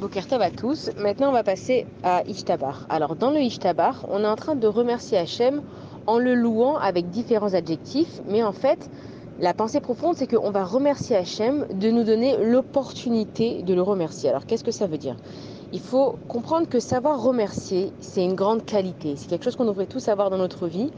Boker Tov à tous. Maintenant, on va passer à Ishtabar. Alors, dans le Ishtabar, on est en train de remercier Hachem en le louant avec différents adjectifs. Mais en fait, la pensée profonde, c'est qu'on va remercier Hachem de nous donner l'opportunité de le remercier. Alors, qu'est-ce que ça veut dire? Il faut comprendre que savoir remercier, c'est une grande qualité. C'est quelque chose qu'on devrait tous avoir dans notre vie.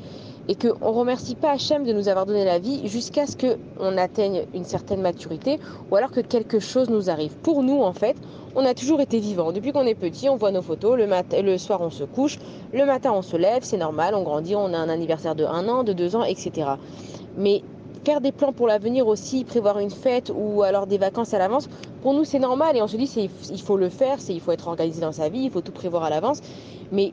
Et qu'on ne remercie pas Hachem de nous avoir donné la vie jusqu'à ce qu'on atteigne une certaine maturité ou alors que quelque chose nous arrive. Pour nous, en fait, on a toujours été vivants. Depuis qu'on est petit, on voit nos photos, le soir on se couche, le matin on se lève, c'est normal, on grandit, on a un anniversaire de 1 an, de 2 ans, etc. Mais faire des plans pour l'avenir aussi, prévoir une fête ou alors des vacances à l'avance, pour nous c'est normal et on se dit il faut le faire, il faut être organisé dans sa vie, il faut tout prévoir à l'avance. Mais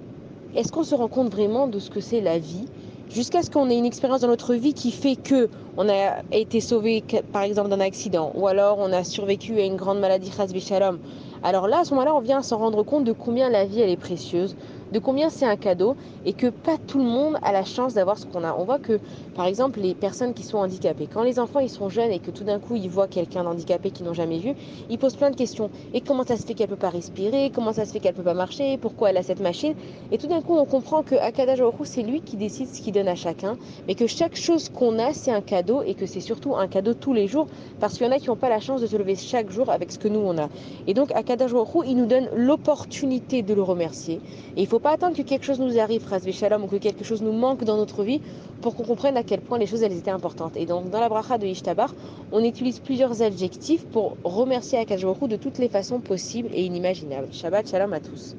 est-ce qu'on se rend compte vraiment de ce que c'est la vie jusqu'à ce qu'on ait une expérience dans notre vie qui fait que on a été sauvé par exemple d'un accident ou alors on a survécu à une grande maladie chas v'shalom. Alors là, à ce moment-là, on vient s'en rendre compte de combien la vie elle est précieuse, de combien c'est un cadeau et que pas tout le monde a la chance d'avoir ce qu'on a. On voit que par exemple les personnes qui sont handicapées, quand les enfants ils sont jeunes et que tout d'un coup ils voient quelqu'un d'handicapé qu'ils n'ont jamais vu, ils posent plein de questions. Et comment ça se fait qu'elle peut pas respirer? Comment ça se fait qu'elle peut pas marcher? Pourquoi elle a cette machine? Et tout d'un coup, on comprend que Akadosh Baruch Hu, c'est lui qui décide ce qu'il donne à chacun, mais que chaque chose qu'on a, c'est un cadeau et que c'est surtout un cadeau tous les jours, parce qu'il y en a qui n'ont pas la chance de se lever chaque jour avec ce que nous on a. Et donc, Akadosh Baruch Hu, il nous donne l'opportunité de le remercier. Et il ne faut pas attendre que quelque chose nous arrive, Chas v'Shalom, ou que quelque chose nous manque dans notre vie pour qu'on comprenne à quel point les choses elles étaient importantes. Et donc, dans la bracha de Ishtabar, on utilise plusieurs adjectifs pour remercier Akadosh Baruch Hu de toutes les façons possibles et inimaginables. Shabbat Shalom à tous.